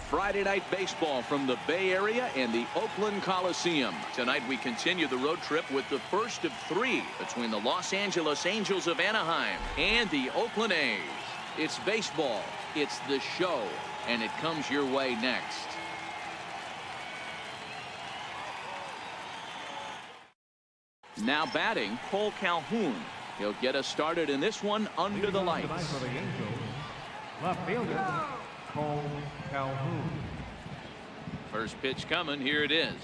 Friday night baseball from the Bay Area and the Oakland Coliseum. Tonight we continue the road trip with the first of 3 between the Los Angeles Angels of Anaheim and the Oakland A's. It's baseball, it's the show, and it comes your way next. Now batting, Cole Calhoun. He'll get us started in this one under the lights. Left fielder, Cole Calhoun. First pitch coming. Here it is.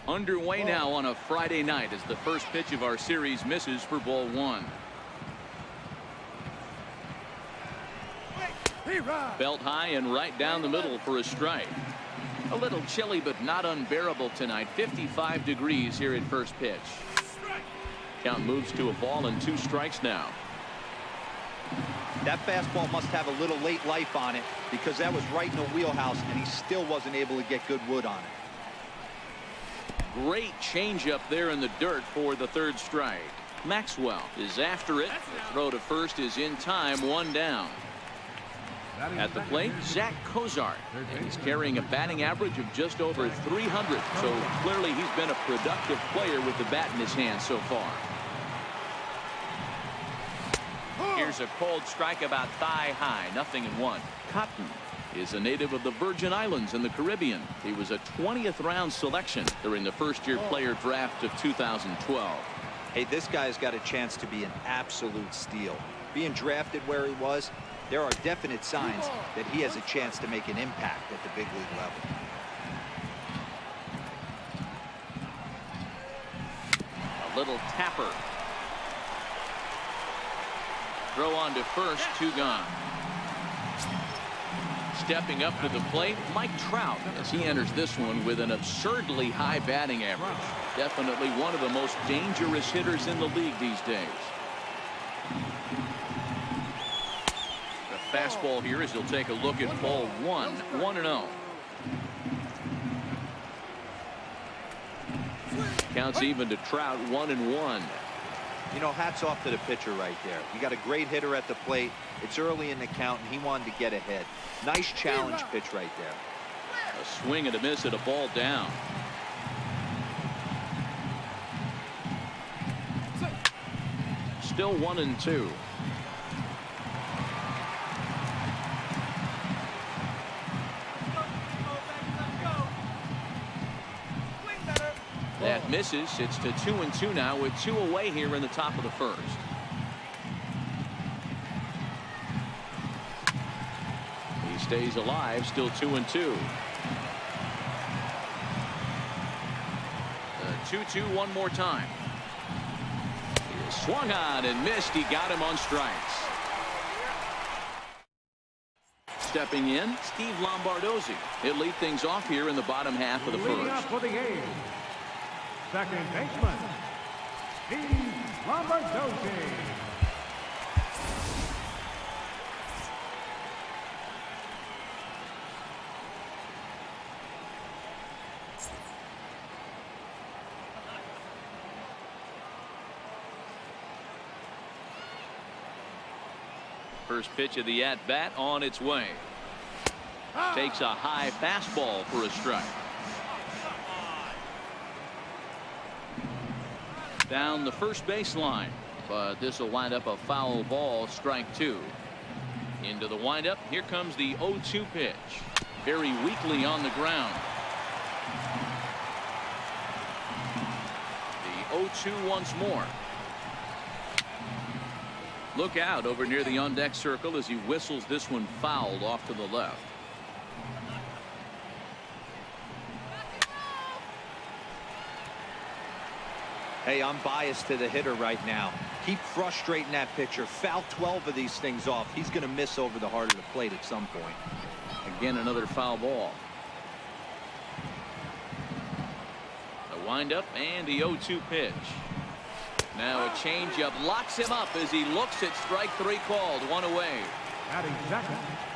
Underway now on a Friday night as the first pitch of our series misses for ball 1. Belt high and right down the middle for a strike. A little chilly but not unbearable tonight. 55 degrees here at first pitch. Count moves to a ball and 2 strikes now. That fastball must have a little late life on it because that was right in the wheelhouse and he still wasn't able to get good wood on it. Great changeup there in the dirt for the 3rd strike. Maxwell is after it. The throw to first is in time, 1 down. At the plate, Zach Cozart. And he's carrying a batting average of just over 300. So clearly he's been a productive player with the bat in his hand so far. Here's a cold strike about thigh high, 0-1. Cotton is a native of the Virgin Islands in the Caribbean. He was a 20th round selection during the first-year player draft of 2012. Hey, this guy's got a chance to be an absolute steal. Being drafted where he was, there are definite signs that he has a chance to make an impact at the big league level. A little tapper. Throw on to first, 2 gone. Stepping up to the plate, Mike Trout, as he enters this one with an absurdly high batting average. Definitely one of the most dangerous hitters in the league these days. The fastball here as he'll take a look at ball 1, 1-0. Counts even to Trout, 1-1. You know, hats off to the pitcher right there. You got a great hitter at the plate. It's early in the count, and he wanted to get ahead. Nice challenge pitch right there. A swing and a miss at a ball down. Still 1-2. That misses. It's to 2-2 now with 2 away here in the top of the first. He stays alive, still 2-2. 2-2 one more time. He swung on and missed. He got him on strikes. Stepping in, Steve Lombardozzi. He'll lead things off here in the bottom half of the first. For the A's, second baseman, Steve Lombardozzi. First pitch of the at-bat on its way. Takes a high fastball for a strike. Down the first baseline, but this will wind up a foul ball, strike 2. Into the windup. Here comes the 0-2 pitch. Very weakly on the ground. The 0-2 once more. Look out over near the on-deck circle as he whistles this one fouled off to the left. Hey, I'm biased to the hitter right now. Keep frustrating that pitcher. Foul 12 of these things off. He's going to miss over the heart of the plate at some point. Again, another foul ball. The windup and the 0-2 pitch. Now a changeup locks him up as he looks at strike 3 called. 1 away.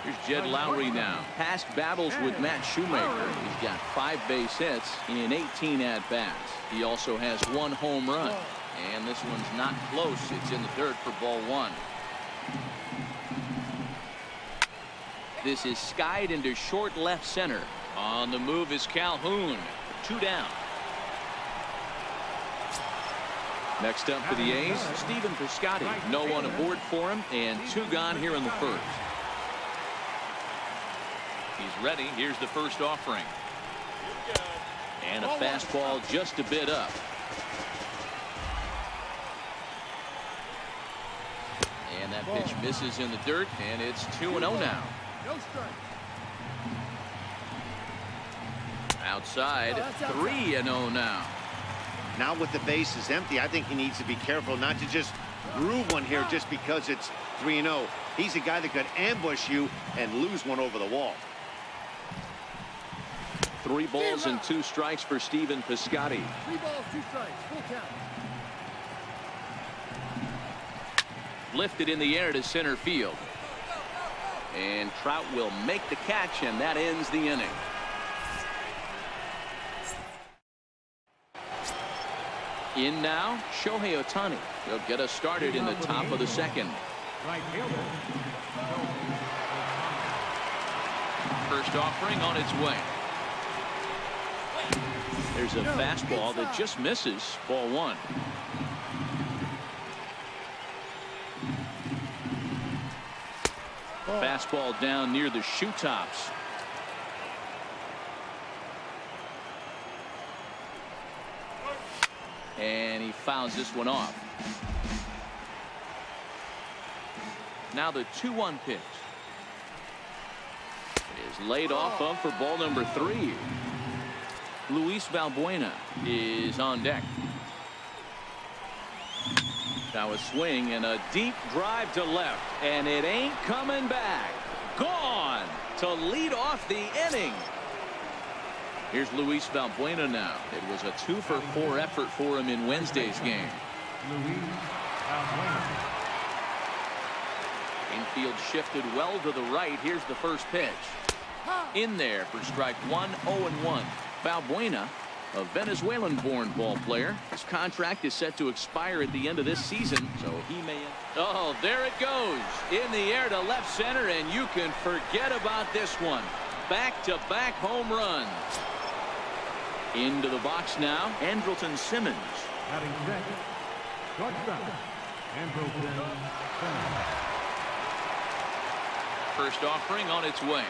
Here's Jed Lowry now. Past battles with Matt Shoemaker. He's got 5 base hits in 18 at-bats. He also has 1 home run. And this one's not close. It's in the dirt for ball 1. This is skied into short left center. On the move is Calhoun. 2 down. Next up for the A's, Stephen Piscotty. No one aboard for him, and 2 gone here in the first. He's ready. Here's the first offering. And a fastball just a bit up. And that pitch misses in the dirt, and it's 2-0 now. Outside, 3-0 now. Now with the bases empty, I think he needs to be careful not to just groove one here just because it's 3-0. He's a guy that could ambush you and lose one over the wall. 3 balls and 2 strikes for Stephen Piscotty. 3 balls, 2 strikes, full count. Lifted in the air to center field. And Trout will make the catch, and that ends the inning. In now, Shohei Ohtani. He'll get us started in the top of the second. Right fielder. First offering on its way. There's a fastball that just misses. Ball 1. Fastball down near the shoe tops. And he fouls this one off. Now the 2-1 pitch. It is laid off of for ball number 3. Luis Valbuena is on deck. Now a swing and a deep drive to left, and it ain't coming back. Gone to lead off the inning. Here's Luis Valbuena now. It was a 2-for-4 effort for him in Wednesday's game. Luis Valbuena. Infield shifted well to the right. Here's the first pitch. In there for strike 1, 0-1. Valbuena, a Venezuelan-born ball player. His contract is set to expire at the end of this season, so he may... Oh, there it goes. In the air to left center, and you can forget about this one. Back-to-back home runs. Into the box now, Andrelton Simmons. Batting second. Shortstop. Andrelton Simmons. First offering on its way.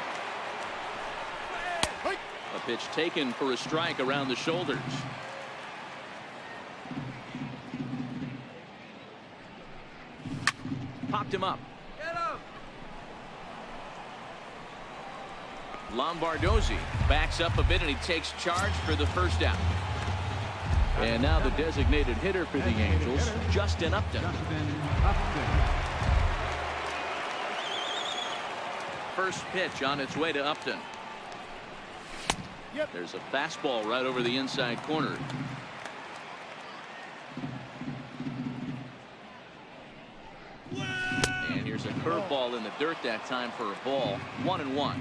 A pitch taken for a strike around the shoulders. Popped him up. Lombardozzi backs up a bit, and he takes charge for the first out. And now the designated hitter for the Angels, Justin Upton. First pitch on its way to Upton. There's a fastball right over the inside corner. And here's a curveball in the dirt that time for a ball. 1-1.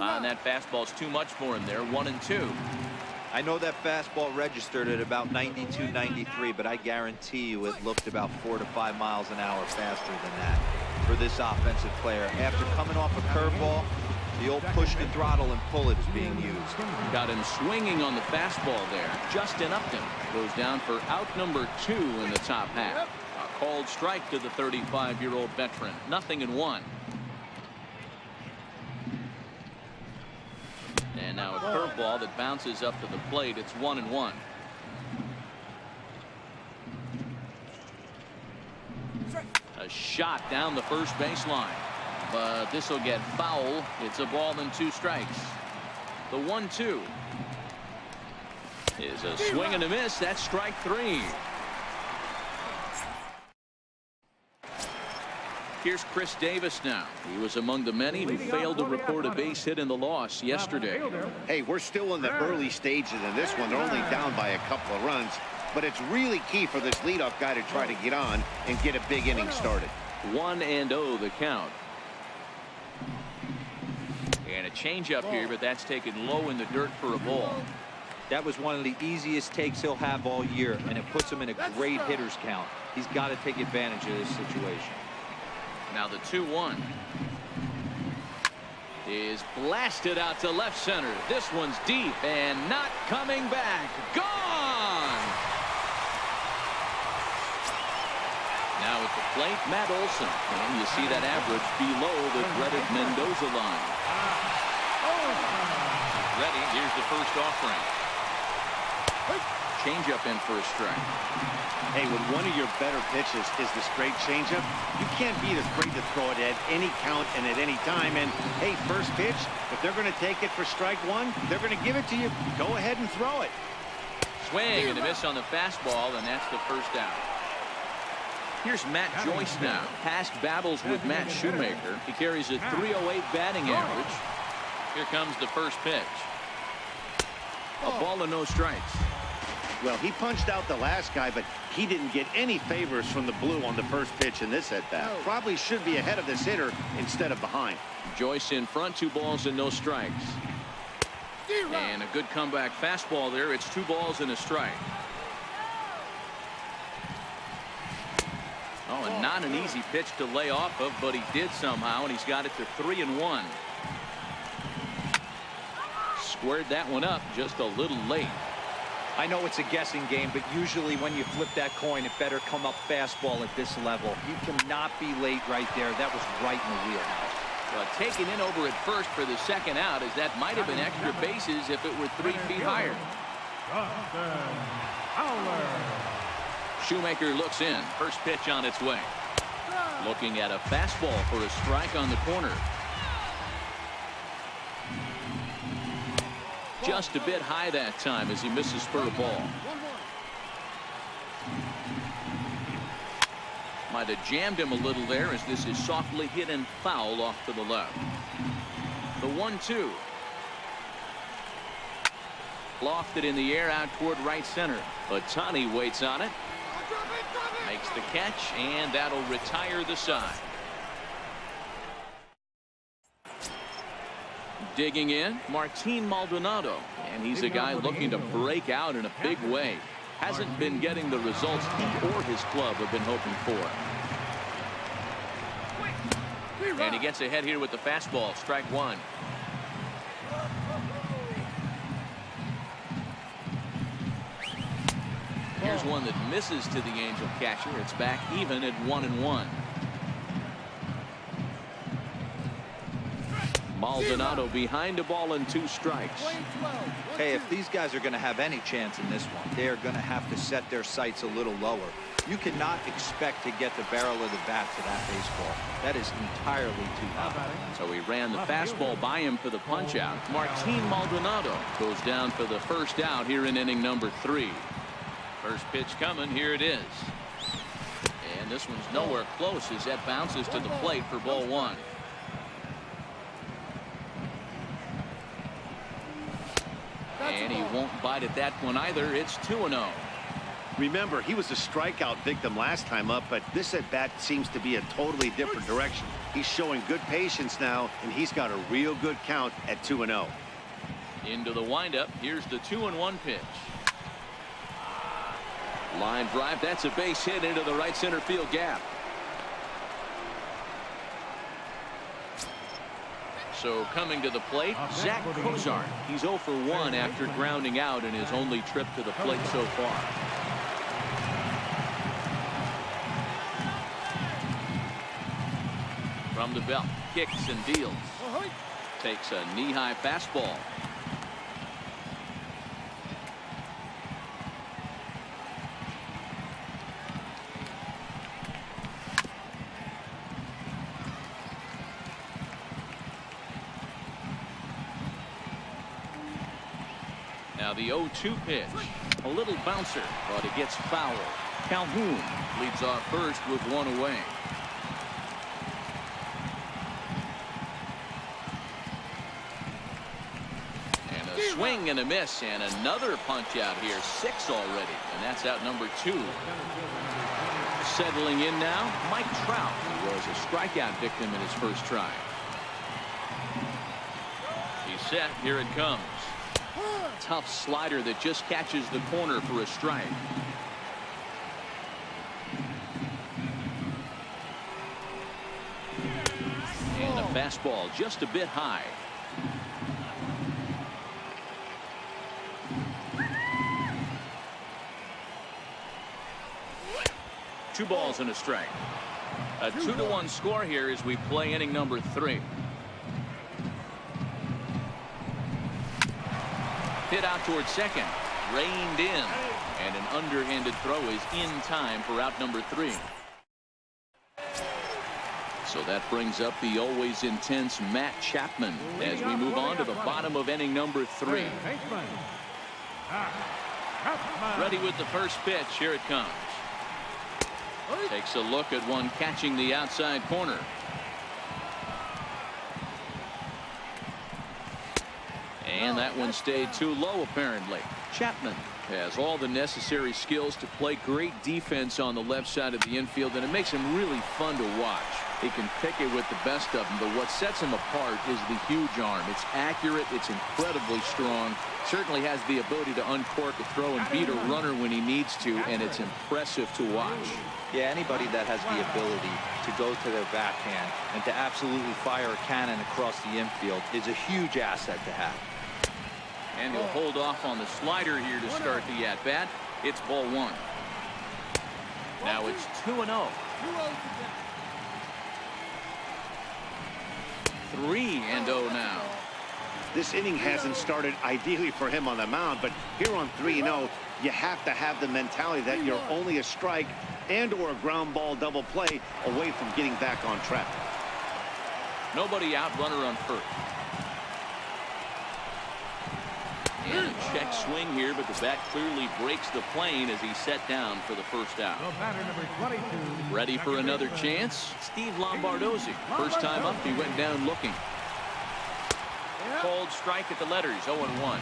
And that fastball's too much for him there. 1-2. I know that fastball registered at about 92, 93, but I guarantee you it looked about 4 to 5 miles an hour faster than that for this offensive player. After coming off a curveball, the old push to throttle and pull it is being used. Got him swinging on the fastball there. Justin Upton goes down for out number 2 in the top half. A called strike to the 35-year-old veteran. 0-1. And now a curveball that bounces up to the plate. It's 1-1. A shot down the first baseline, but this will get foul. It's a ball and 2 strikes. The 1-2 is a swing and a miss. That's strike 3. Here's Chris Davis now. He was among the many who failed to record a base hit in the loss yesterday. Hey, we're still in the early stages of this one. They're only down by a couple of runs, but it's really key for this leadoff guy to try to get on and get a big inning started. 1-0 the count. And a changeup here, but that's taken low in the dirt for a ball. That was one of the easiest takes he'll have all year, and it puts him in a great hitter's count. He's got to take advantage of this situation. Now the 2-1 is blasted out to left center. This one's deep and not coming back. Gone! Now at the plate, Matt Olson. And you see that average below the dreaded Mendoza line. Ready. Here's the first offering. Changeup in for a strike. Hey, when one of your better pitches is the straight changeup, you can't be afraid to throw it at any count and at any time. And, hey, first pitch, if they're going to take it for strike one, they're going to give it to you. Go ahead and throw it. Swing and a miss on the fastball, and that's the first out. Here's Matt Joyce now. Past battles with Matt Shoemaker. He carries a .308 batting average. Here comes the first pitch. A ball and no strikes. Well, he punched out the last guy, but he didn't get any favors from the blue on the first pitch in this at-bat. Probably should be ahead of this hitter instead of behind. Joyce in front, 2 balls and no strikes. And a good comeback fastball there. It's 2 balls and a strike. Oh, and not an easy pitch to lay off of, but he did somehow, and he's got it to 3-1. Squared that one up just a little late. I know it's a guessing game, but usually when you flip that coin, it better come up fastball at this level. You cannot be late right there. That was right in the wheelhouse. Well, taken in over at first for the second out, as that might have been extra bases if it were 3 feet higher. Shoemaker looks in. First pitch on its way. Looking at a fastball for a strike on the corner. Just a bit high that time as he misses for a ball. Might have jammed him a little there as this is softly hit and foul off to the left. The 1-2. Lofted in the air out toward right center. Ohtani waits on it. Makes the catch, and that'll retire the side. Digging in, Martin Maldonado, and he's a guy looking to break out in a big way. Hasn't been getting the results he or his club have been hoping for. And he gets ahead here with the fastball. Strike 1. Here's one that misses to the Angel catcher. It's back even at 1-1. Maldonado behind a ball and 2 strikes. Hey, if these guys are going to have any chance in this one, they are going to have to set their sights a little lower. You cannot expect to get the barrel of the bat to that baseball. That is entirely too high. So he ran the fastball by him for the punch out. Martin Maldonado goes down for the first out here in inning number 3. First pitch coming. Here it is. And this one's nowhere close as that bounces to the plate for ball 1. And he won't bite at that one either. It's 2-0. Remember, he was a strikeout victim last time up, but this at bat seems to be a totally different direction. He's showing good patience now, and he's got a real good count at 2-0. Into the windup. Here's the 2-1 pitch. Line drive. That's a base hit into the right center field gap. So coming to the plate, Zach Cozart. He's 0 for 1 after grounding out in his only trip to the plate so far. From the belt, kicks and deals. Takes a knee-high fastball. Now the 0-2 pitch. A little bouncer, but it gets foul. Calhoun leads off first with 1 away. And a swing and a miss, and another punch out here. 6 already, and that's out number 2. Settling in now, Mike Trout, who was a strikeout victim in his first try. He's set. Here it comes. Tough slider that just catches the corner for a strike. Fastball just a bit high. Two balls and a strike. A 2-1 score here as we play inning number 3. Hit out towards second. Reined in. And an underhanded throw is in time for out number 3. So that brings up the always intense Matt Chapman as we move on to the bottom of inning number 3. Ready with the first pitch. Here it comes. Takes a look at one catching the outside corner. And that one stayed too low apparently. Chapman has all the necessary skills to play great defense on the left side of the infield, and it makes him really fun to watch. He can pick it with the best of them, but what sets him apart is the huge arm. It's accurate, it's incredibly strong, certainly has the ability to uncork a throw and beat a runner when he needs to, and it's impressive to watch. Yeah, anybody that has the ability to go to their backhand and to absolutely fire a cannon across the infield is a huge asset to have. And he'll hold off on the slider here to start the at-bat. It's ball 1. Now it's 2-0. 3-0 now. This inning hasn't started ideally for him on the mound, but here on 3-0, you have to have the mentality that you're only a strike and or a ground ball double play away from getting back on track. Nobody out, runner on first. And a check swing here, but the bat clearly breaks the plane as he's set down for the first out. Ready for another chance? Steve Lombardozzi. First time up, he went down looking. Cold strike at the letters, 0-1.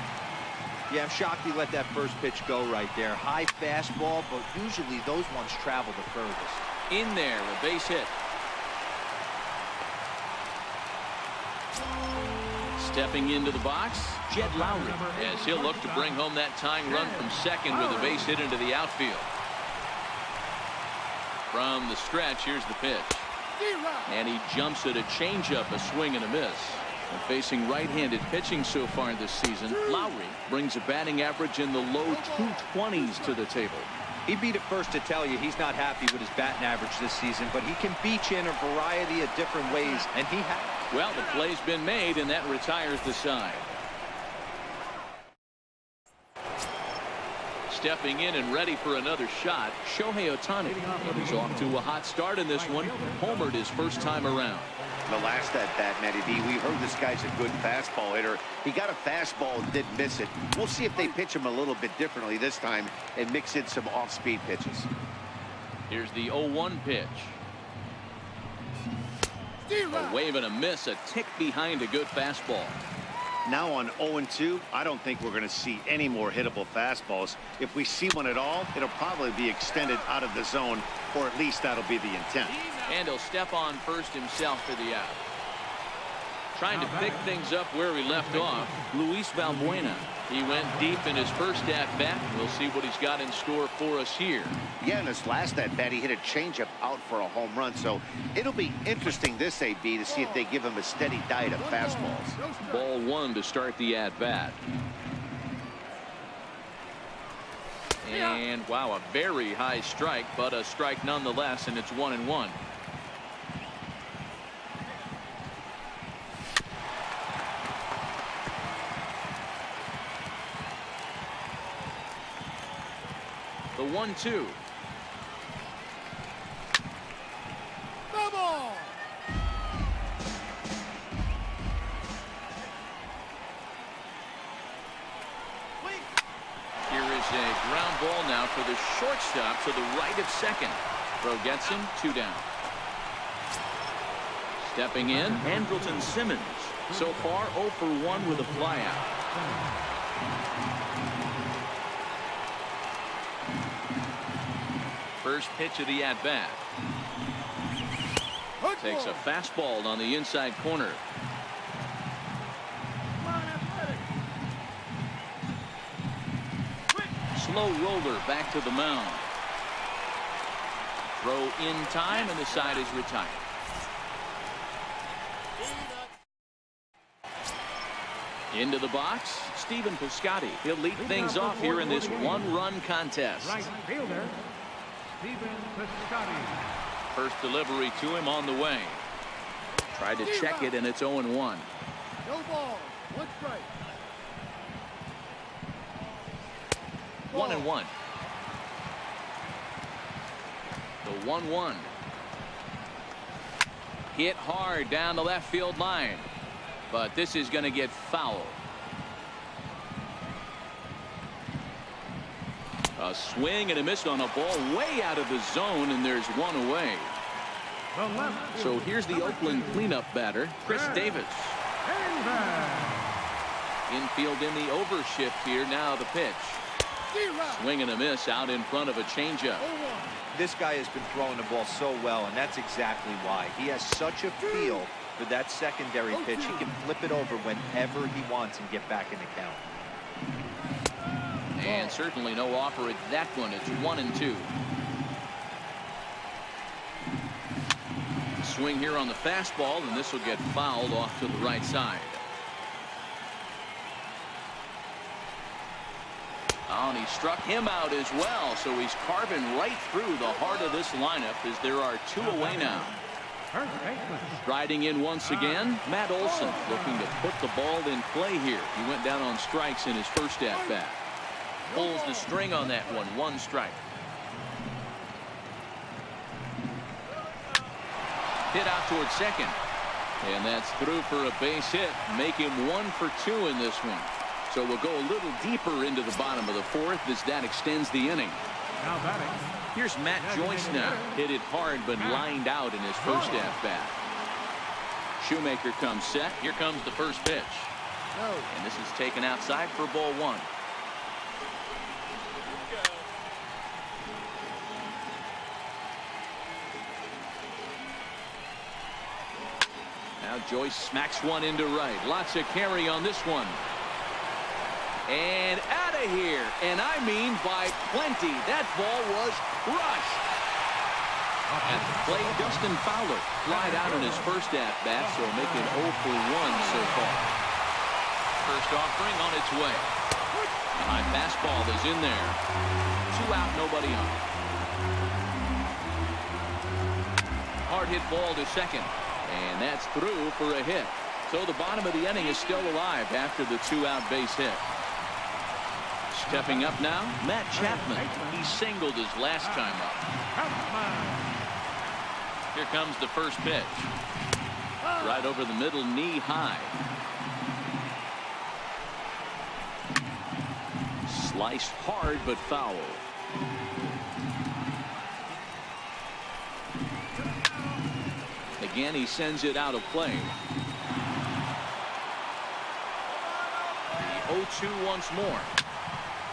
Yeah, I'm shocked he let that first pitch go right there. High fastball, but usually those ones travel the furthest. In there, a base hit. Stepping into the box, Jed Lowry, as he'll look to bring home that tying run from second with a base hit into the outfield. From the stretch, here's the pitch. And he jumps at a changeup, a swing and a miss. And facing right-handed pitching so far this season, Lowry brings a batting average in the low 220s to the table. He'd be the first to tell you he's not happy with his batting average this season, but he can beat you in a variety of different ways, and he has. Well, the play's been made, and that retires the side. Stepping in and ready for another shot, Shohei Ohtani. He's off to a hot start in this one. Homered his first time around. The last at-bat, Matty B, we heard this guy's a good fastball hitter. He got a fastball and didn't miss it. We'll see if they pitch him a little bit differently this time and mix in some off-speed pitches. Here's the 0-1 pitch. A wave and a miss, a tick behind a good fastball. Now on 0-2, I don't think we're going to see any more hittable fastballs. If we see one at all, it'll probably be extended out of the zone, or at least that'll be the intent. And he'll step on first himself for the out. Trying to pick things up where he left off, Luis Valbuena. He went deep in his first at-bat. We'll see what he's got in store for us here. Yeah, in his last at-bat, he hit a changeup out for a home run. So it'll be interesting this AB to see if they give him a steady diet of fastballs. Ball 1 to start the at-bat. And wow, a very high strike, but a strike nonetheless, and it's 1-1. The 1-2. Double! Here is a ground ball now for the shortstop to the right of second. Throw gets him, 2 down. Stepping in, Andrelton Simmons. So far 0 for 1 with a flyout. First pitch of the at-bat. Takes a fastball on the inside corner. Slow roller back to the mound. Throw in time, and the side is retired. Into the box, Stephen Piscotty. He'll lead things off here in this one-run contest. Right fielder, Stephen Piscotty. First delivery to him on the way. Tried to check it, and it's 0-1. No ball. 1 strike. 1-1. The 1-1. Hit hard down the left field line. But this is going to get foul. A swing and a miss on a ball way out of the zone, and there's one away. So here's the Oakland cleanup batter, Chris Davis. Infield in the overshift here. Now the pitch. Swing and a miss out in front of a changeup. This guy has been throwing the ball so well, and that's exactly why. He has such a feel for that secondary pitch. He can flip it over whenever he wants and get back in the count. And certainly no offer at that one. It's 1-2. Swing here on the fastball, and this will get fouled off to the right side. Oh, and he struck him out as well, so he's carving right through the heart of this lineup as there are 2 away now. Striding in once again, Matt Olson looking to put the ball in play here. He went down on strikes in his first at-bat. Pulls the string on that one. 1 strike. Hit out towards second. And that's through for a base hit. Make him 1 for 2 in this one. So we'll go a little deeper into the bottom of the 4th as that extends the inning. Now batting. Here's Matt Joyce now. Hit it hard but lined out in his first at-bat. Shoemaker comes set. Here comes the first pitch. And this is taken outside for ball 1. Now Joyce smacks one into right. Lots of carry on this one. And out of here. And I mean by plenty. That ball was crushed. At the plate, Dustin Fowler flied out in his first at-bat, so making 0 for 1 so far. First offering on its way. The high fastball is in there. 2 out, nobody on. Hard hit ball to second. And that's through for a hit. So the bottom of the inning is still alive after the 2-out base hit. Stepping up now, Matt Chapman. He singled his last time up. Here comes the first pitch. Right over the middle, knee high. Sliced hard but foul. Again, he sends it out of play. The 0-2 once more.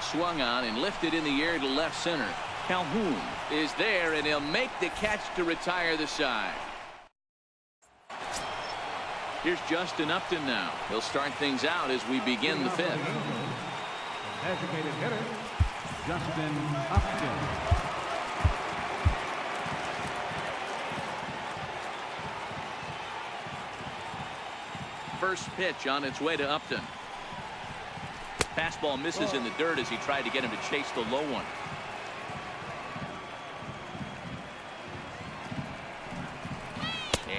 Swung on and lifted in the air to left center. Calhoun is there, and he'll make the catch to retire the side. Here's Justin Upton now. He'll start things out as we begin the 5th. Designated hitter, Justin Upton. First pitch on its way to Upton. Fastball misses in the dirt as he tried to get him to chase the low one.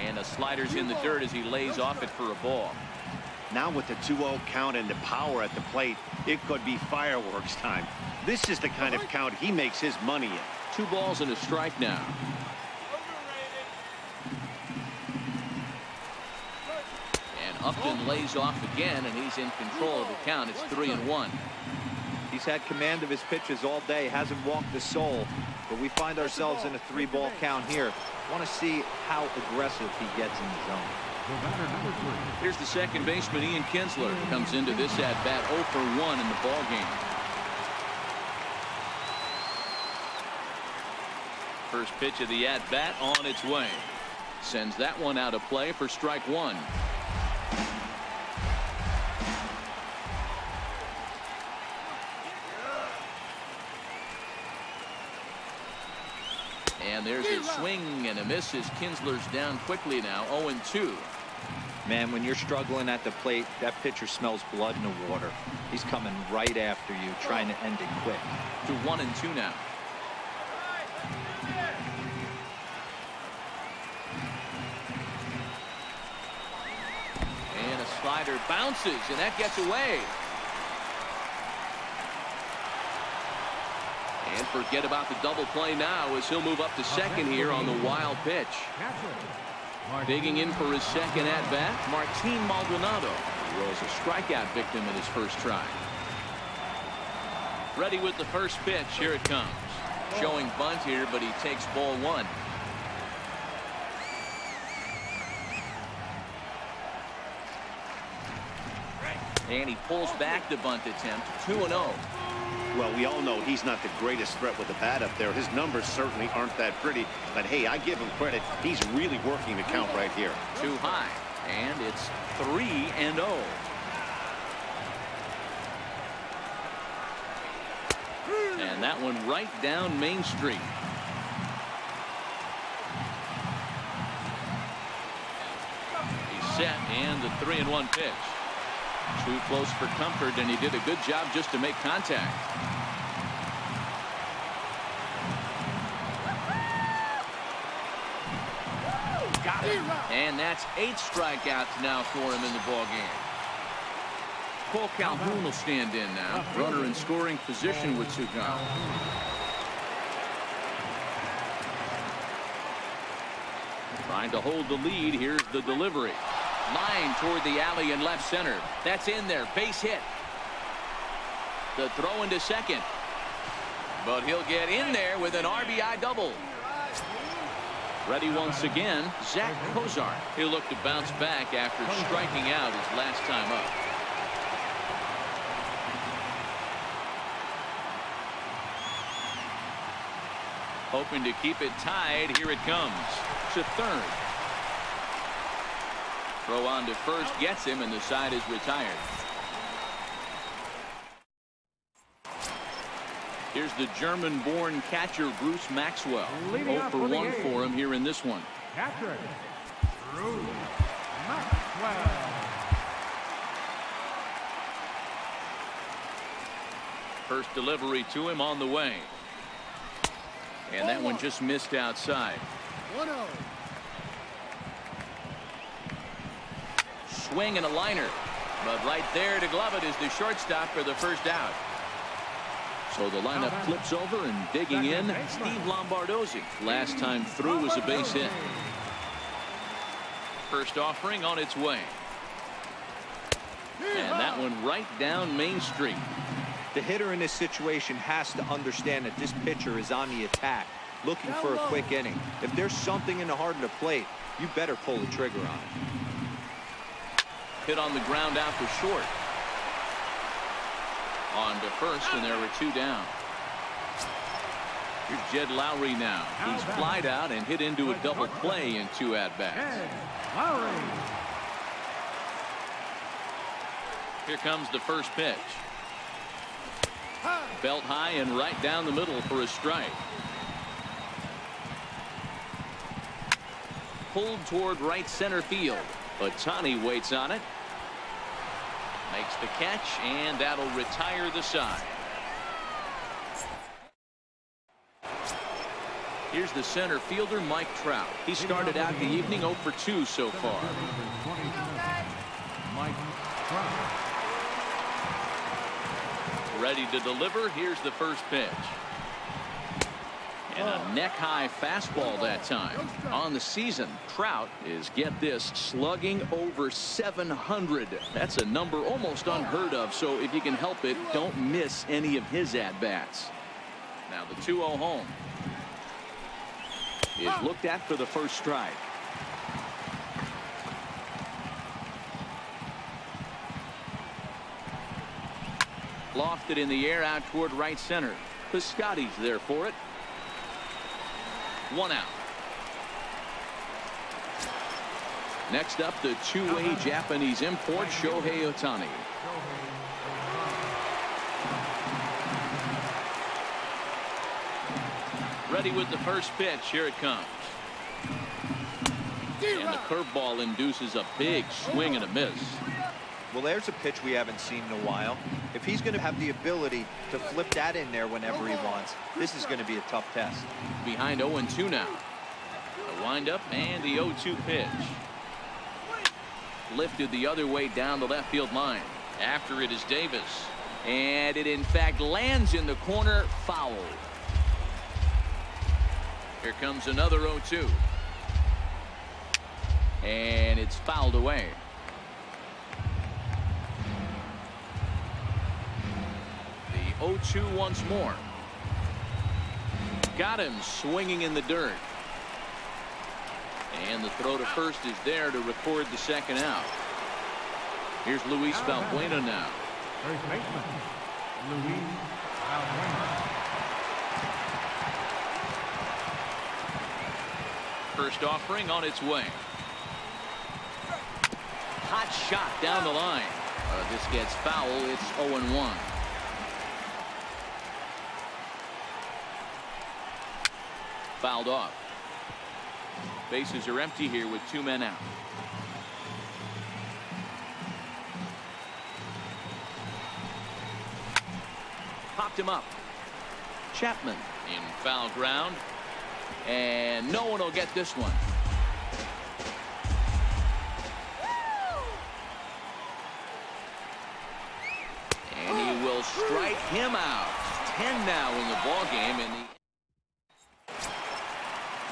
And the slider's in the dirt as he lays off it for a ball. Now with the 2-0 count and the power at the plate, it could be fireworks time. This is the kind of count he makes his money in. 2 balls and a strike now. Upton lays off again, and he's in control of the count. It's 3-1. He's had command of his pitches all day, hasn't walked a soul, but we find ourselves in a 3-ball count here. Want to see how aggressive he gets in the zone. Here's the second baseman, Ian Kinsler, comes into this at-bat 0 for 1 in the ball game. First pitch of the at-bat on its way. Sends that one out of play for strike 1. And there's a swing and a miss as Kinsler's down quickly now. 0-2. Man, when you're struggling at the plate, that pitcher smells blood in the water. He's coming right after you, trying to end it quick. To 1-2 now. And a slider bounces, and that gets away. And forget about the double play now as he'll move up to second here on the wild pitch. Digging in for his second at-bat, Martin Maldonado. He rolls a strikeout victim in his first try. Ready with the first pitch. Here it comes. Showing bunt here, but he takes ball one. And he pulls back the bunt attempt. 2-0. Well, we all know he's not the greatest threat with the bat up there. His numbers certainly aren't that pretty. But, hey, I give him credit. He's really working the count right here. Too high. And it's 3-0. And that one right down Main Street. He's set, and the 3-1 pitch. Too close for comfort, and he did a good job just to make contact. Got it. And that's 8 strikeouts now for him in the ballgame. Cole Calhoun will stand in now. Runner in scoring position with 2 gone. Trying to hold the lead. Here's the delivery. Line toward the alley in left center. That's in there. Base hit. The throw into second. But he'll get in there with an RBI double. Ready once again, Zach Kozar. He'll look to bounce back after striking out his last time up. Hoping to keep it tied. Here it comes to third. Throw on to first gets him, and the side is retired. Here's the German-born catcher Bruce Maxwell. 0 for 1 for him here in this one. Catcher Bruce Maxwell. First delivery to him on the way. And that one just missed outside. 1-0. Swing and a liner. But right there to glove it is the shortstop for the first out. So the lineup flips over, and digging in, Steve Lombardozzi. Last time through was a base hit. First offering on its way. And that one right down Main Street. The hitter in this situation has to understand that this pitcher is on the attack, looking for a quick inning. If there's something in the heart of the plate, you better pull the trigger on it. Hit on the ground out for short. On to first, and there were 2 down. Here's Jed Lowry now. He's flied out and hit into a double play in 2 at-bats. Lowry. Here comes the first pitch. Belt high and right down the middle for a strike. Pulled toward right center field. Ohtani waits on it. Makes the catch, and that'll retire the side. Here's the center fielder, Mike Trout. He started out the evening 0 for 2 so far. Mike Trout. Ready to deliver. Here's the first pitch. And a neck-high fastball that time. On the season, Trout is, get this, slugging over 700. That's a number almost unheard of, so if you can help it, don't miss any of his at-bats. Now the 2-0 home is looked at for the first strike. Lofted in the air out toward right center. Piscotty's there for it. 1 out. Next up, the two-way Japanese import, Shohei Ohtani. Ready with the first pitch. Here it comes. And the curveball induces a big swing and a miss. Well, there's a pitch we haven't seen in a while. If he's going to have the ability to flip that in there whenever he wants, this is going to be a tough test. Behind 0-2 now. A windup and the 0-2 pitch. Lifted the other way down the left field line. After it is Davis. And it in fact lands in the corner, foul. Here comes another 0-2. And it's fouled away. The 0-2 once more. Got him swinging in the dirt. And the throw to first is there to record the second out. Here's Luis Valbuena now. First baseman, Luis Valbuena. First offering on its way. Hot shot down the line. This gets foul. It's 0-1. Fouled off. Bases are empty here with 2 men out. Popped him up. Chapman in foul ground. And no one will get this one. And he will strike him out. 10 now in the ball game.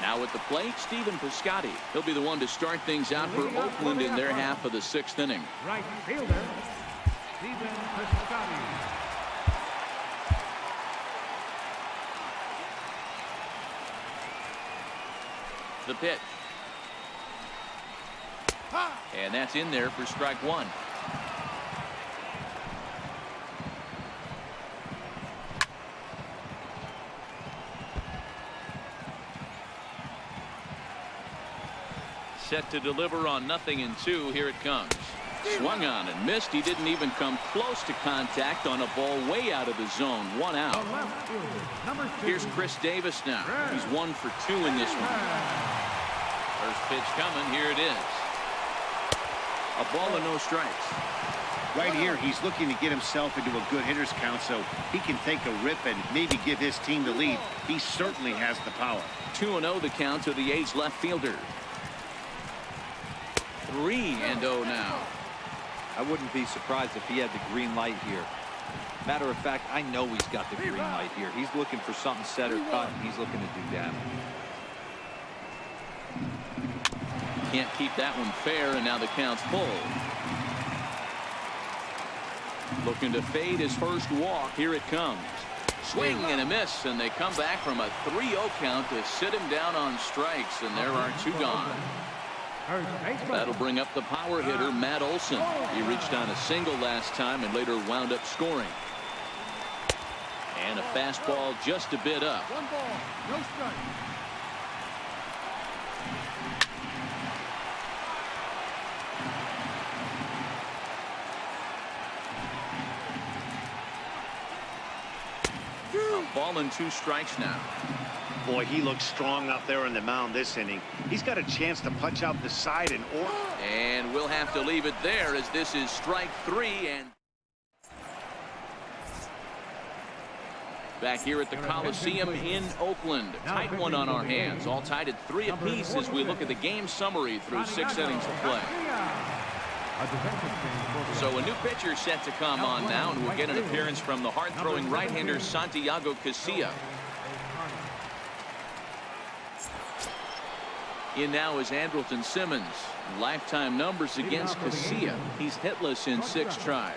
Now at the plate, Stephen Piscotty. He'll be the one to start things out for Oakland in their half of the 6th inning. Right fielder, Stephen Piscotty. The pitch. And that's in there for strike 1. Set to deliver on 0-2. Here it comes. Swung on and missed. He didn't even come close to contact on a ball way out of the zone. 1 out. Here's Chris Davis now. He's 1 for 2 in this one. First pitch coming. Here it is. A ball and no strikes. Right here, he's looking to get himself into a good hitter's count so he can take a rip and maybe give his team the lead. He certainly has the power. 2-0 the count to the A's left fielder. 3-0 now. I wouldn't be surprised if he had the green light here. Matter of fact, I know he's got the green light here. He's looking for something set or cut, and he's looking to do damage. Can't keep that one fair, and now the count's full. Looking to fade his first walk. Here it comes. Swing and a miss, and they come back from a 3-0 count to sit him down on strikes, and there are 2 gone. That'll bring up the power hitter, Matt Olson. He reached on a single last time and later wound up scoring. And a fastball just a bit up. 1 ball, no strike. A ball and 2 strikes now. Boy, he looks strong out there on the mound this inning. He's got a chance to punch out the side and we'll have to leave it there as this is strike 3. And back here at the Coliseum in Oakland. Tight one on our hands. All tied at 3 apiece as we look at the game summary through 6 innings of play. So a new pitcher set to come on now, and we'll get an appearance from the hard-throwing right-hander Santiago Casilla. In now is Andrelton Simmons. Lifetime numbers against Casilla. He's hitless in 6 tries.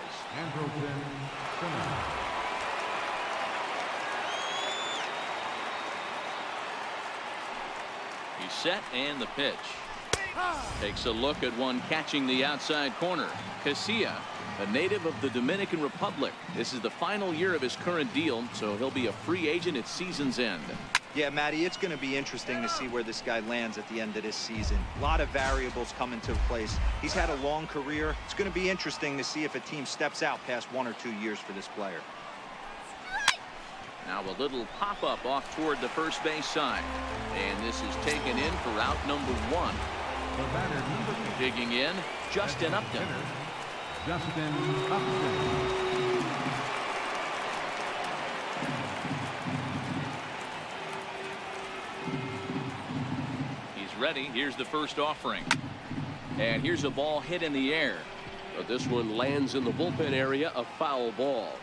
He's set, and the pitch. Takes a look at one catching the outside corner. Casilla, a native of the Dominican Republic. This is the final year of his current deal, so he'll be a free agent at season's end. Yeah, Matty, it's going to be interesting to see where this guy lands at the end of this season. A lot of variables come into place. He's had a long career. It's going to be interesting to see if a team steps out past 1 or 2 years for this player. Now a little pop-up off toward the first base side. And this is taken in for out number 1. The batter, number 8. Digging in, Justin Upton. Justin Upton. Ready. Here's the first offering. And here's a ball hit in the air. But this one lands in the bullpen area, a foul ball.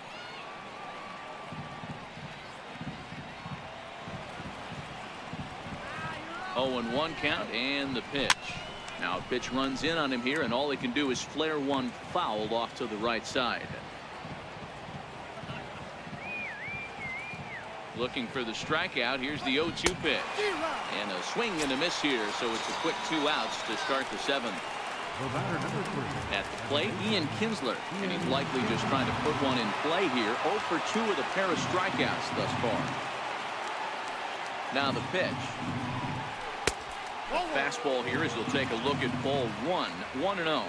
Oh, and 1 count and the pitch. Now a pitch runs in on him here, and all he can do is flare one foul off to the right side. Looking for the strikeout. Here's the 0-2 pitch. And a swing and a miss here, so it's a quick 2 outs to start the 7th. At the plate, Ian Kinsler, and he's likely just trying to put one in play here. 0 for 2 with a pair of strikeouts thus far. Now the pitch. A fastball here as he'll take a look at ball 1, 1-0.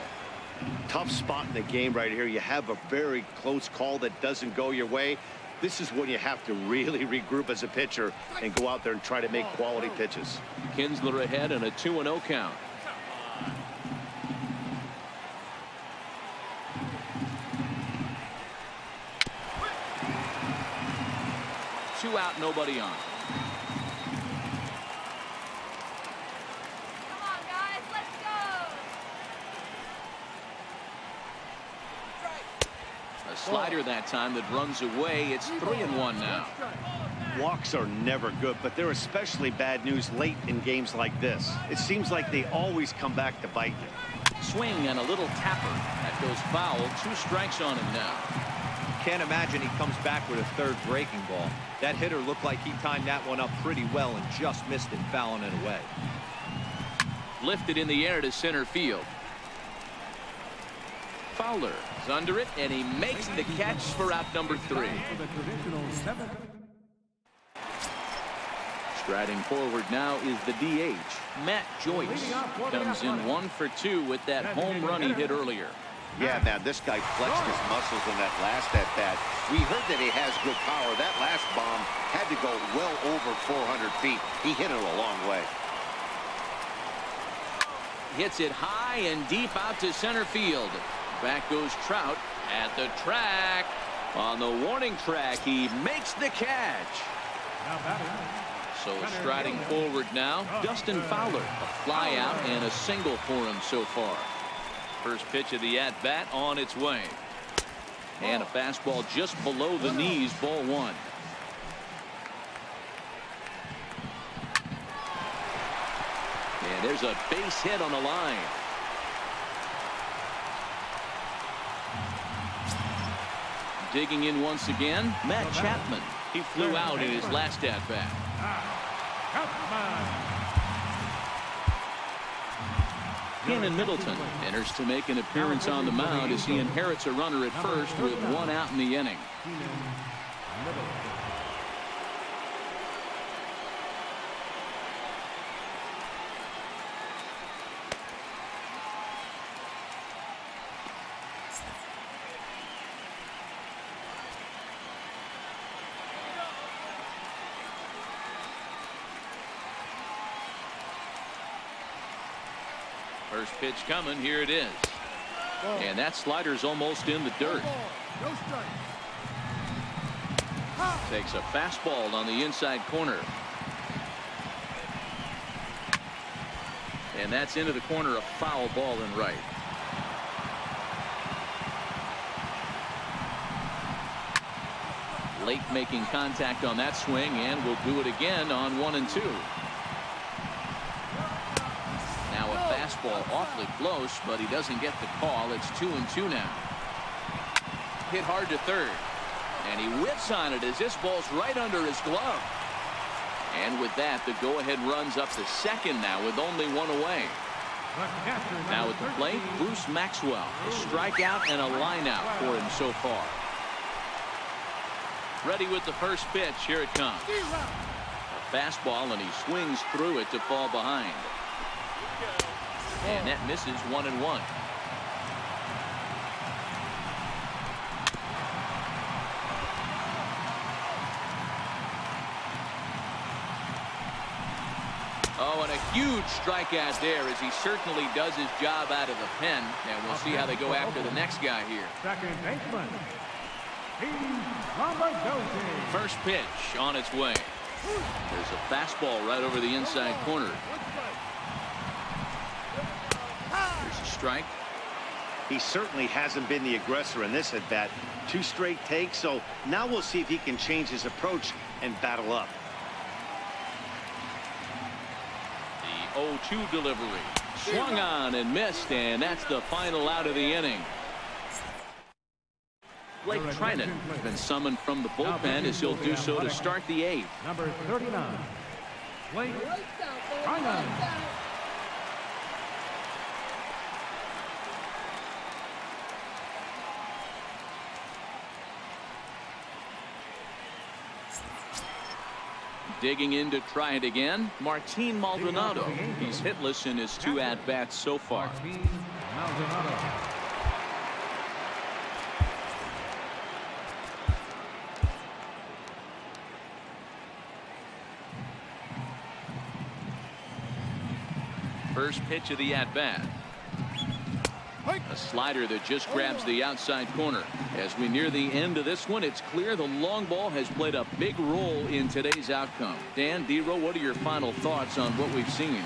Tough spot in the game right here. You have a very close call that doesn't go your way. This is when you have to really regroup as a pitcher and go out there and try to make quality pitches. Kinsler ahead and a 2-0 count. Two out, nobody on. Come on, guys, let's go. A slider that time that runs away. It's 3-1 now. Walks are never good, but they're especially bad news late in games like this. It seems like they always come back to bite you. Swing and a little tapper. That goes foul. 2 strikes on him now. Can't imagine he comes back with a 3rd breaking ball. That hitter looked like he timed that one up pretty well and just missed it, fouling it away. Lifted in the air to center field. Fowler is under it, and he makes the catch for out number 3. Striding forward now is the DH, Matt Joyce. Comes in 1 for 2 with that home run he hit earlier. Yeah, man, this guy flexed his muscles in that last at-bat. We heard that he has good power. That last bomb had to go well over 400 feet. He hit it a long way. Hits it high and deep out to center field. Back goes Trout at the track. On the warning track, he makes the catch. So striding forward now, Dustin Fowler. A fly out and a single for him so far. First pitch of the at-bat on its way. And a fastball just below the knees, ball 1. And there's a base hit on the line. Digging in once again, Matt Chapman. He flew out in his last at-bat. Cannon Middleton enters to make an appearance on the mound as he inherits a runner at first with 1 out in the inning. First pitch coming. Here it is. And that slider's almost in the dirt. Takes a fastball on the inside corner. And that's into the corner, a foul ball in right. Late making contact on that swing, and will do it again on 1 and 2. Fastball awfully close, but he doesn't get the call. It's 2 and 2 now. Hit hard to third, and he whips on it as this ball's right under his glove. And with that, the go-ahead runs up to second now with only 1 away. Now at the plate, Bruce Maxwell. A strikeout and a lineout for him so far. Ready with the first pitch. Here it comes. A fastball, and he swings through it to fall behind. And that misses 1 and 1. Oh, and a huge strikeout there as he certainly does his job out of the pen. And we'll see how they go after the next guy here. Second baseman. First pitch on its way. There's a fastball right over the inside corner. There's a strike. He certainly hasn't been the aggressor in this at bat. 2 straight takes, so now we'll see if he can change his approach and battle up. The 0-2 delivery. Swung on and missed, and that's the final out of the inning. Blake Trinan has been summoned from the bullpen as he'll do so to start the 8th. Number 39, Blake Trinan. Digging in to try it again, Martin Maldonado. He's hitless in his 2 at-bats so far. Martin Maldonado. First pitch of the at-bat. A slider that just grabs the outside corner. As we near the end of this one, it's clear the long ball has played a big role in today's outcome. Dan, D-Row, what are your final thoughts on what we've seen?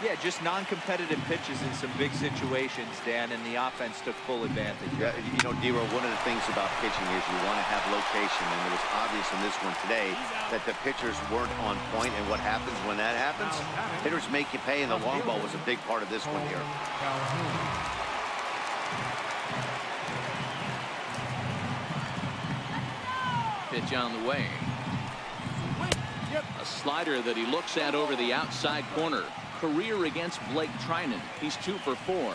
Yeah, just non-competitive pitches in some big situations, Dan, and the offense took full advantage. Yeah, you know, D-Row, one of the things about pitching is you want to have location, and it was obvious in this one today that the pitchers weren't on point, and what happens when that happens? Hitters make you pay, and the long ball was a big part of this one here. Pitch on the way. A slider that he looks at over the outside corner. Career against Blake Trinan. He's 2 for 4.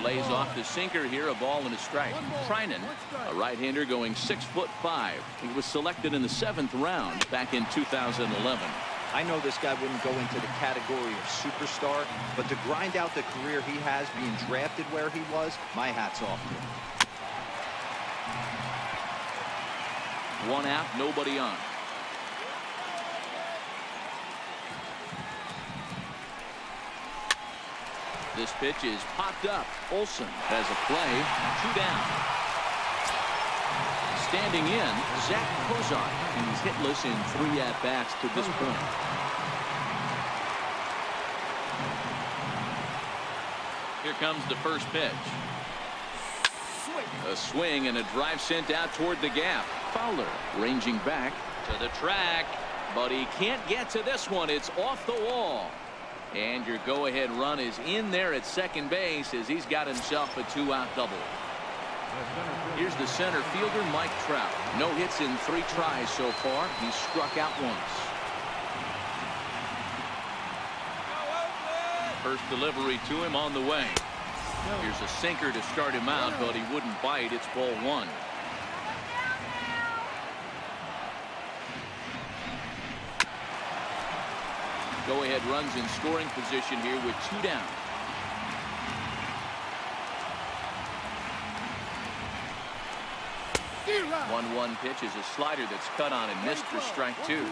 Lays off the sinker here, a ball and a strike. Trinan, a right-hander going 6'5". He was selected in the 7th round back in 2011. I know this guy wouldn't go into the category of superstar, but to grind out the career he has being drafted where he was, my hat's off to him. 1 out, nobody on. This pitch is popped up. Olsen has a play. 2 down. Standing in, Zach Kozar. He's hitless in 3 at-bats to this point. Here comes the first pitch. A swing and a drive sent out toward the gap. Fowler ranging back to the track, but he can't get to this one. It's off the wall. And your go-ahead run is in there at second base as he's got himself a 2-out double. Here's the center fielder, Mike Trout. No hits in 3 tries so far. He's struck out once. First delivery to him on the way. Here's a sinker to start him out, but he wouldn't bite. It's ball 1. Go-ahead runs in scoring position here with 2 down. The 1-1 pitch is a slider that's cut on and missed for strike 2.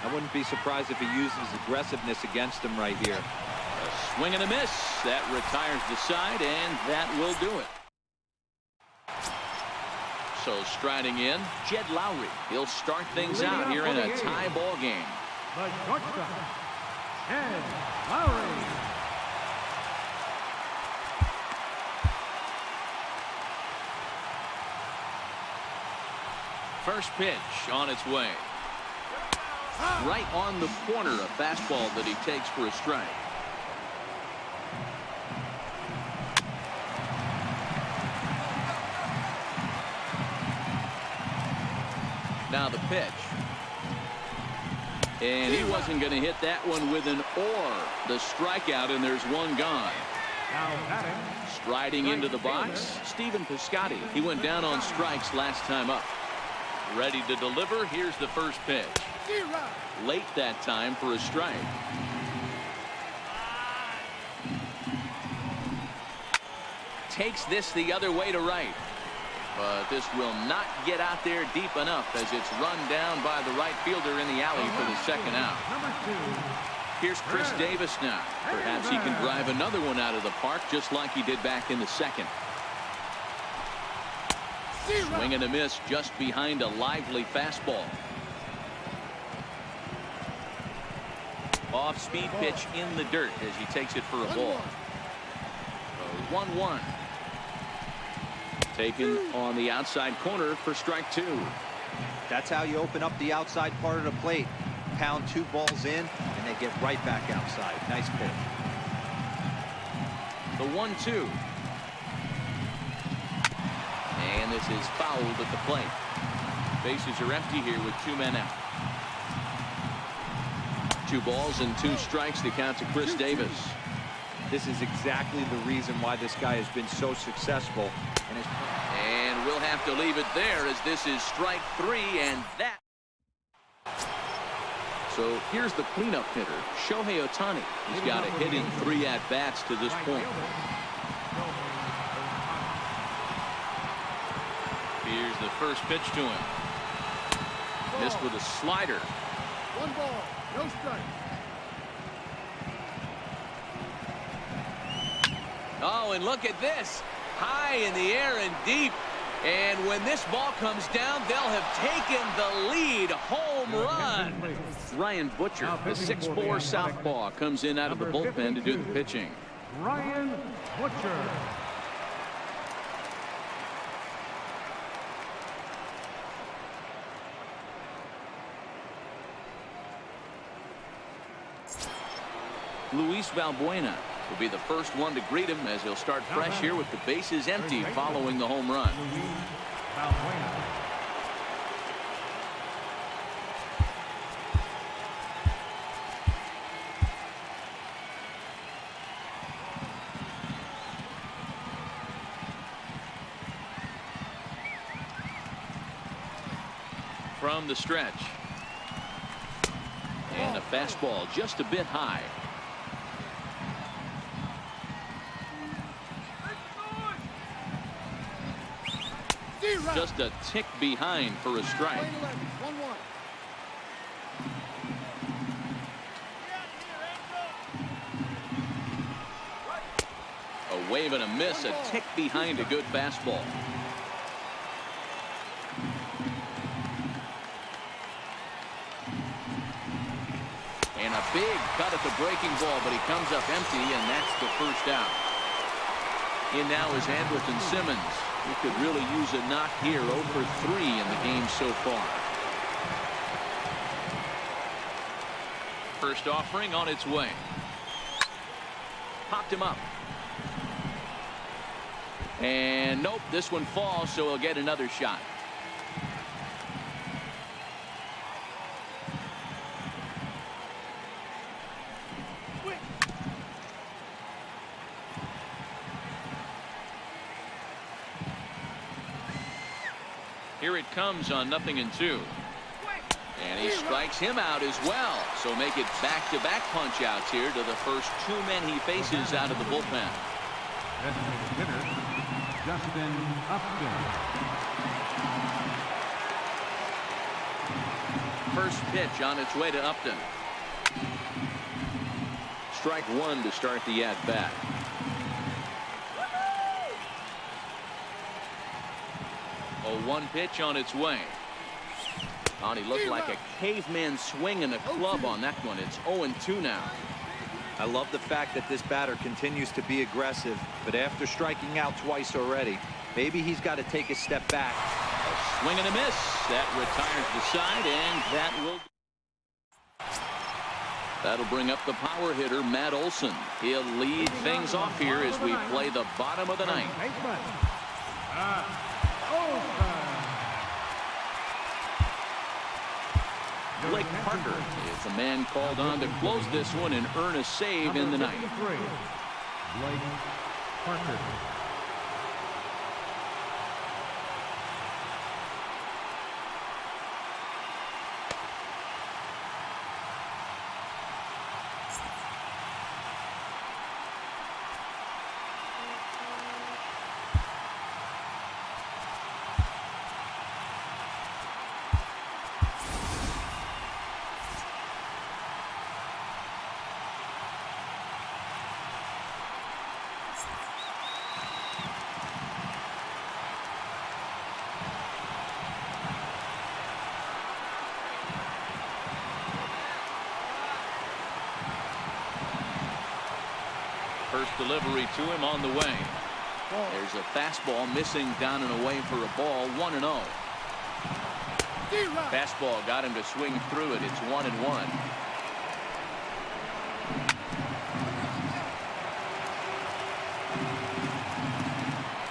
I wouldn't be surprised if he used his aggressiveness against him right here. A swing and a miss. That retires the side, and that will do it. So striding in, Jed Lowry. He'll start things out here in a tie ball game. The shortstop, Jed Lowry. First pitch on its way. Right on the corner, a fastball that he takes for a strike. Now the pitch. And he wasn't going to hit that one with an or. The strikeout, and there's one gone. Now batting. Striding into the box, Stephen Piscotty. He went down on strikes last time up. Ready to deliver. Here's the first pitch. Late that time for a strike. Takes this the other way to right. But this will not get out there deep enough as it's run down by the right fielder in the alley for the second out. Here's Chris Davis now. Perhaps he can drive another one out of the park just like he did back in the second. Swing and a miss just behind a lively fastball. Off-speed pitch in the dirt as he takes it for a ball. 1-1. Taken on the outside corner for strike two. That's how you open up the outside part of the plate. Pound two balls in, and they get right back outside. Nice pitch. The 1-2. And this is fouled at the plate. Bases are empty here with two men out. 2 balls and 2 strikes to count to Chris Davis. This is exactly the reason why this guy has been so successful. And we'll have to leave it there as this is strike 3, and that. So here's the cleanup hitter, Shohei Ohtani. He's got a hit in 3 at-bats to this point. Here's the first pitch to him. Missed with a slider. 1 ball, no strike. Oh, and look at this. High in the air and deep. And when this ball comes down, they'll have taken the lead. Home run. Ryan Butcher, the 6'4" southpaw, comes in out of the bullpen to do the pitching. Ryan Butcher. Luis Valbuena will be the first one to greet him as he'll start fresh here with the bases empty following the home run. From the stretch. And a fastball just a bit high. Just a tick behind for a strike. 1-1. A wave and a miss, a tick behind a good fastball. And a big cut at the breaking ball, but he comes up empty, and that's the first out. In now is Andrelton Simmons. He could really use a knock here, 0 for 3 in the game so far. First offering on its way. Popped him up. And nope, this one falls, so he'll get another shot. Here it comes on 0-2. And he strikes him out as well. So make it back-to-back punch-outs here to the first 2 men he faces out of the bullpen. Designated hitter, Justin Upton. First pitch on its way to Upton. Strike 1 to start the at-bat. A 1 pitch on its way. Oh, he looked like a caveman swinging a club on that one. It's 0-2 now. I love the fact that this batter continues to be aggressive, but after striking out twice already, maybe he's got to take a step back. A swing and a miss. That retires the side, and that'll bring up the power hitter, Matt Olson. He'll lead things off here as we play the bottom of the ninth. Blake Parker is the man called on to close this one and earn a save in the ninth. Blake Parker. First delivery to him on the way. There's a fastball missing down and away for a ball. 1-0. Fastball got him to swing through it. It's 1-1.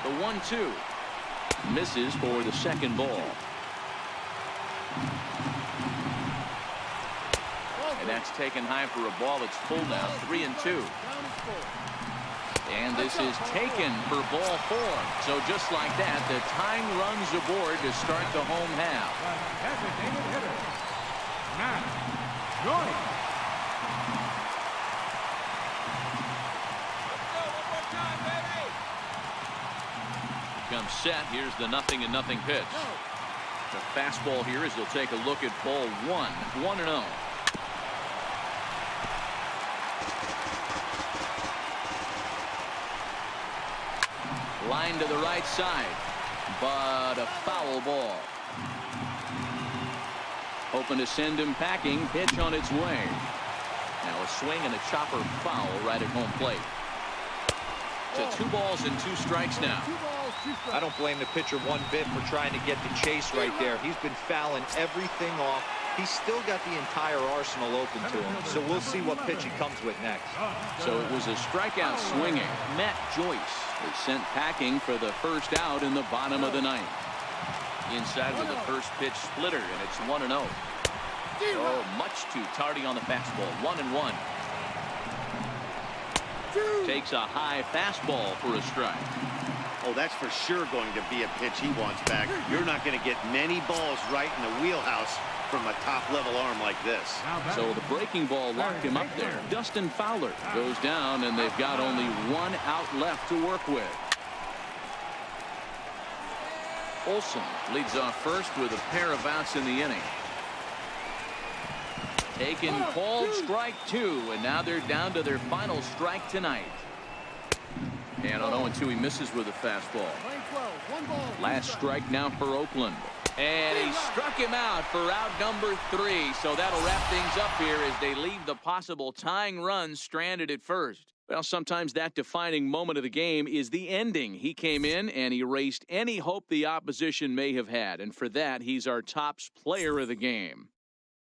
The 1-2 misses for the second ball. And that's taken high for a ball. It's full now. 3-2. And this is taken for ball 4. So just like that, the tying runs aboard to start the home half. Designated hitter, Matt Joyce. Comes set. Here's the 0-0 pitch. The fastball here as he'll take a look at ball 1. 1-0. Line to the right side, but a foul ball. Hoping to send him packing. Pitch on its way. Now a swing and a chopper foul right at home plate. To 2 balls and 2 strikes now. I don't blame the pitcher one bit for trying to get the chase right there. He's been fouling everything off. He's still got the entire arsenal open to him. So we'll see what pitch he comes with next. So it was a strikeout swinging. Matt Joyce is sent packing for the first out in the bottom of the 9th. Inside with the first pitch splitter, and it's 1-0. Oh, much too tardy on the fastball. 1-1. Takes a high fastball for a strike. Oh, that's for sure going to be a pitch he wants back. You're not going to get many balls right in the wheelhouse from a top-level arm like this. So the breaking ball locked him up there. Dustin Fowler goes down, and they've got only 1 out left to work with. Olson leads off first with a pair of outs in the inning. Taken, called, strike 2, and now they're down to their final strike tonight. And on 0-2, he misses with a fastball. Last strike now for Oakland. And he struck him out for out number 3. So that'll wrap things up here as they leave the possible tying run stranded at first. Well, sometimes that defining moment of the game is the ending. He came in and erased any hope the opposition may have had. And for that, he's our top player of the game.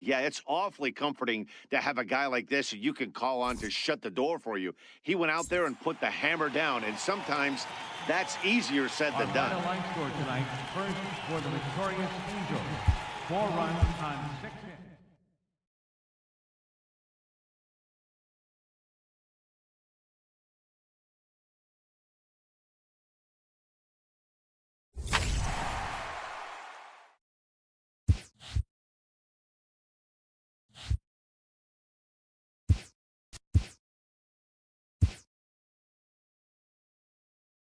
Yeah, it's awfully comforting to have a guy like this you can call on to shut the door for you. He went out there and put the hammer down, and sometimes that's easier said than done. Our final line score tonight, first for the victorious Angels, 4 runs on 6 hits.